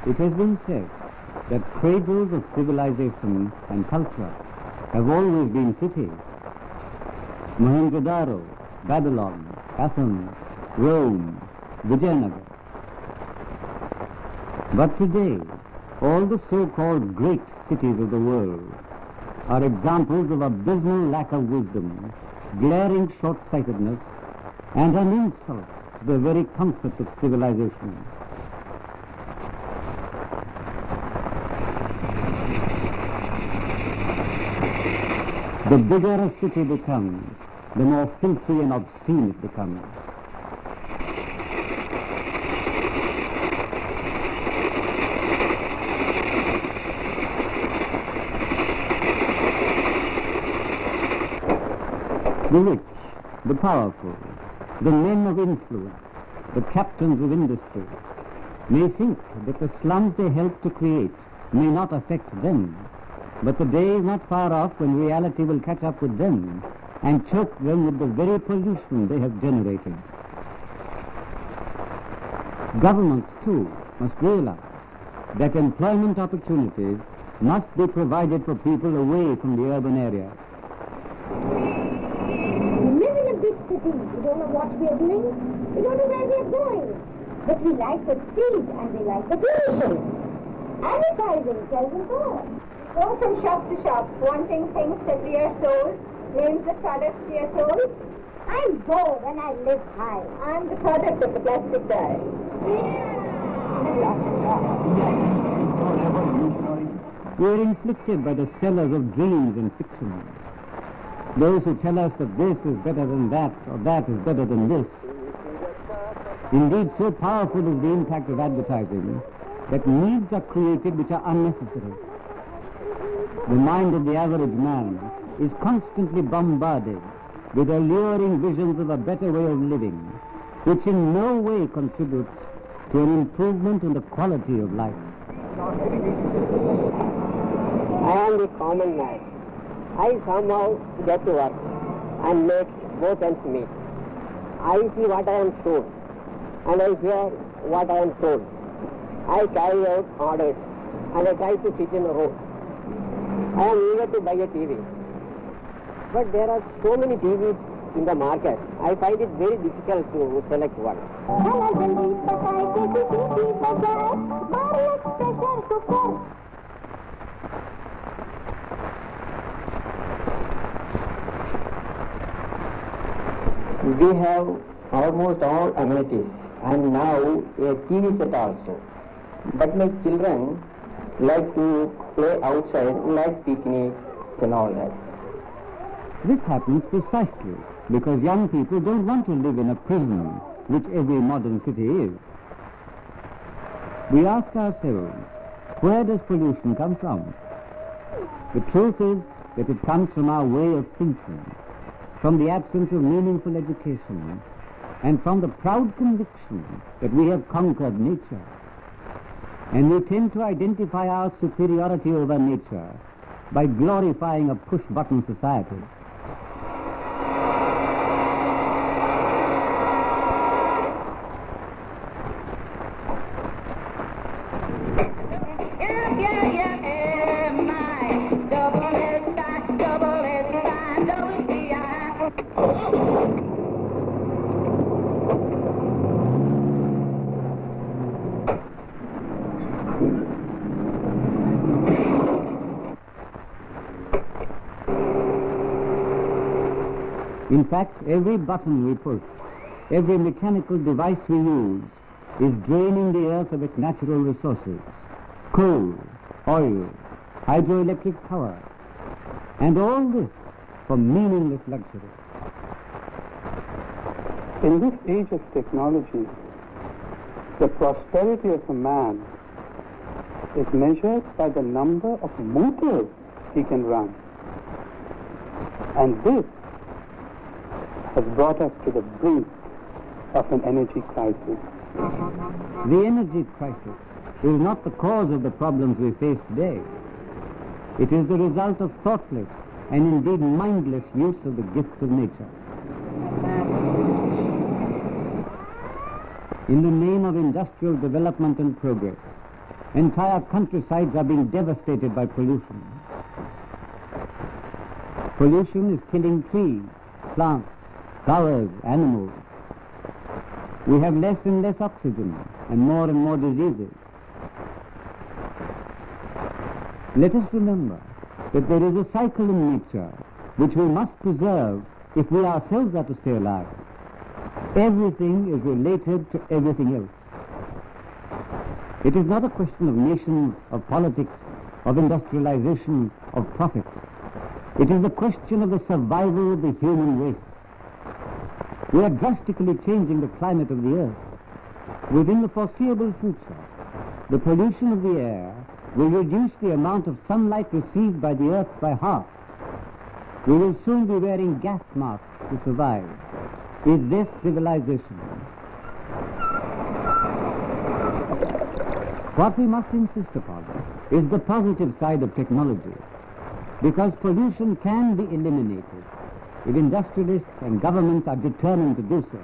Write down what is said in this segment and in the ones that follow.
It has been said that cradles of civilization and culture have always been cities. Mohenjo-daro, Babylon, Athens, Rome, Vijayanagar. But today, all the so-called great cities of the world are examples of abysmal lack of wisdom, glaring short-sightedness, and an insult to the very concept of civilization. The bigger a city becomes, the more filthy and obscene it becomes. The rich, the powerful, the men of influence, the captains of industry may think that the slums they help to create may not affect them. But the day is not far off when reality will catch up with them and choke them with the very pollution they have generated. Governments, too, must realize that employment opportunities must be provided for people away from the urban areas. We live in a big city. We don't know what we are doing. We don't know where we are going. But we like the speed and we like the pollution. Advertising tells us all. Go from shop to shop, wanting things that we are sold, names of products we are sold. I'm bored and I live high. I'm the product of the plastic bag. We are inflicted by the sellers of dreams and fiction. Those who tell us that this is better than that, or that is better than this. Indeed, so powerful is the impact of advertising that needs are created which are unnecessary. The mind of the average man is constantly bombarded with alluring visions of a better way of living, which in no way contributes to an improvement in the quality of life. I am the common man. I somehow get to work and make both ends meet. I see what I am shown and I hear what I am told. I carry out orders and I try to fit in a row. I am eager to buy a TV. But there are so many TVs in the market. I find it very difficult to select one. We have almost all amenities and now a TV set also. But my children like to play outside, like picnics and all that. This happens precisely because young people don't want to live in a prison, which every modern city is. We ask ourselves, where does pollution come from? The truth is that it comes from our way of thinking, from the absence of meaningful education, and from the proud conviction that we have conquered nature. And we tend to identify our superiority over nature by glorifying a push-button society. In fact, every button we push, every mechanical device we use is draining the earth of its natural resources: coal, oil, hydroelectric power, and all this for meaningless luxury. In this age of technology, the prosperity of a man is measured by the number of motors he can run. And this has brought us to the brink of an energy crisis. The energy crisis is not the cause of the problems we face today. It is the result of thoughtless and indeed mindless use of the gifts of nature. In the name of industrial development and progress, entire countrysides are being devastated by pollution. Pollution is killing trees, plants, flowers, animals. We have less and less oxygen and more diseases. Let us remember that there is a cycle in nature which we must preserve if we ourselves are to stay alive. Everything is related to everything else. It is not a question of nations, of politics, of industrialization, of profit. It is the question of the survival of the human race. We are drastically changing the climate of the earth. Within the foreseeable future, the pollution of the air will reduce the amount of sunlight received by the earth by half. We will soon be wearing gas masks to survive. Is this civilization? What we must insist upon is the positive side of technology, because pollution can be eliminated if industrialists and governments are determined to do so.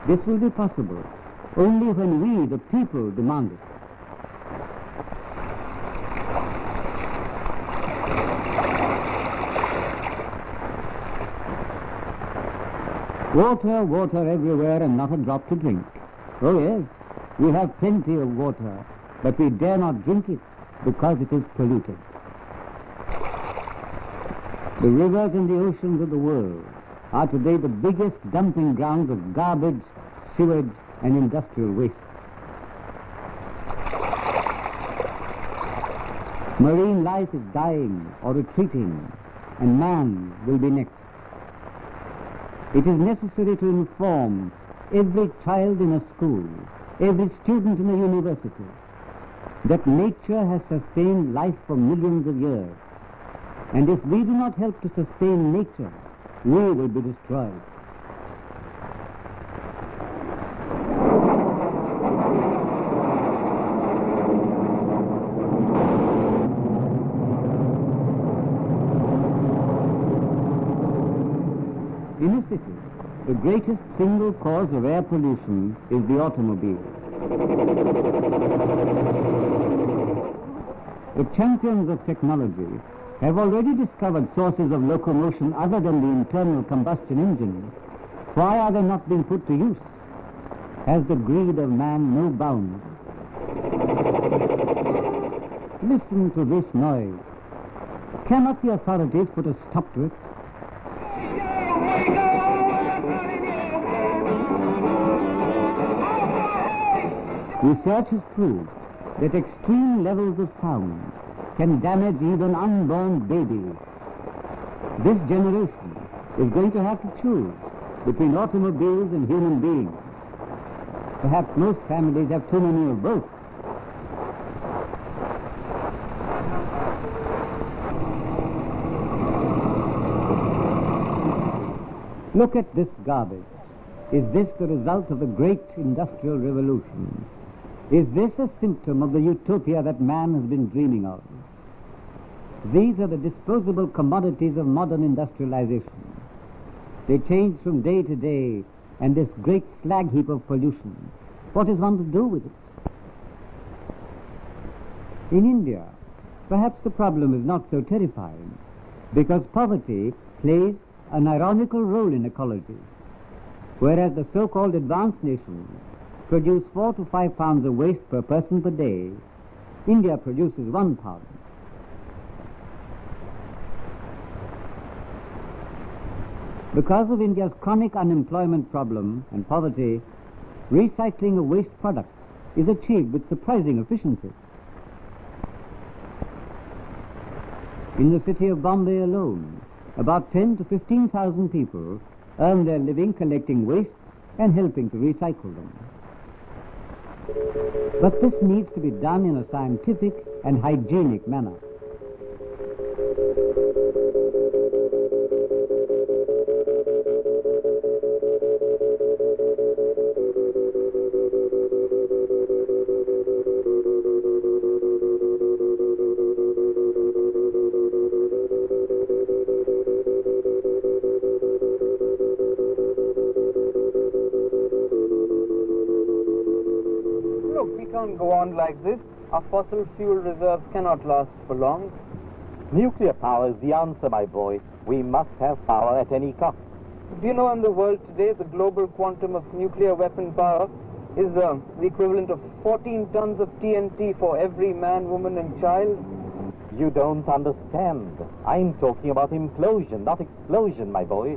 This will be possible only when we, the people, demand it. Water, water everywhere, and not a drop to drink. Oh yes, we have plenty of water, but we dare not drink it because it is polluted. The rivers and the oceans of the world are today the biggest dumping grounds of garbage, sewage, and industrial wastes. Marine life is dying or retreating, and man will be next. It is necessary to inform every child in a school, every student in a university, that nature has sustained life for millions of years. And if we do not help to sustain nature, we will be destroyed. In a city, the greatest single cause of air pollution is the automobile. The champions of technology have already discovered sources of locomotion other than the internal combustion engine. Why are they not being put to use? Has the greed of man no bounds? Listen to this noise. Cannot the authorities put a stop to it? Research has proved that extreme levels of sound can damage even unborn babies. This generation is going to have to choose between automobiles and human beings. Perhaps most families have too many of both. Look at this garbage. Is this the result of the great industrial revolution? Is this a symptom of the utopia that man has been dreaming of? These are the disposable commodities of modern industrialization. They change from day to day, and this great slag heap of pollution, what is one to do with it? In India, perhaps the problem is not so terrifying, because poverty plays an ironical role in ecology. Whereas the so-called advanced nations produce 4 to 5 pounds of waste per person per day, India produces 1 pound. Because of India's chronic unemployment problem and poverty, recycling of waste products is achieved with surprising efficiency. In the city of Bombay alone, about 10 to 15,000 people earn their living collecting wastes and helping to recycle them. But this needs to be done in a scientific and hygienic manner. Look, we can't go on like this. Our fossil fuel reserves cannot last for long. Nuclear power is the answer, my boy. We must have power at any cost. Do you know in the world today the global quantum of nuclear weapon power is the equivalent of 14 tons of TNT for every man, woman and child? You don't understand. I'm talking about implosion, not explosion, my boy.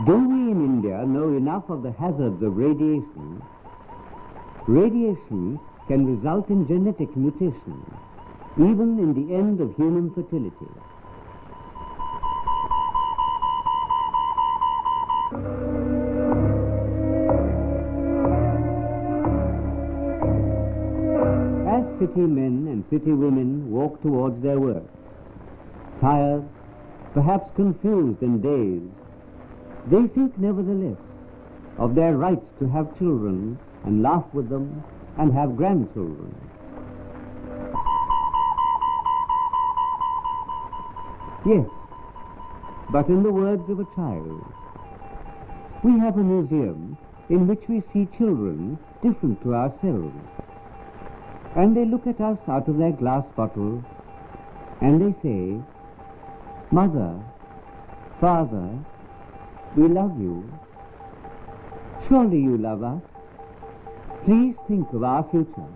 Do we in India know enough of the hazards of radiation? Radiation can result in genetic mutation, even in the end of human fertility. As city men and city women walk towards their work, tired, perhaps confused and dazed, they think nevertheless of their rights to have children and laugh with them and have grandchildren. Yes, but in the words of a child, we have a museum in which we see children different to ourselves. And they look at us out of their glass bottles and they say, "Mother, Father, we love you. Surely you love us. Please think of our future."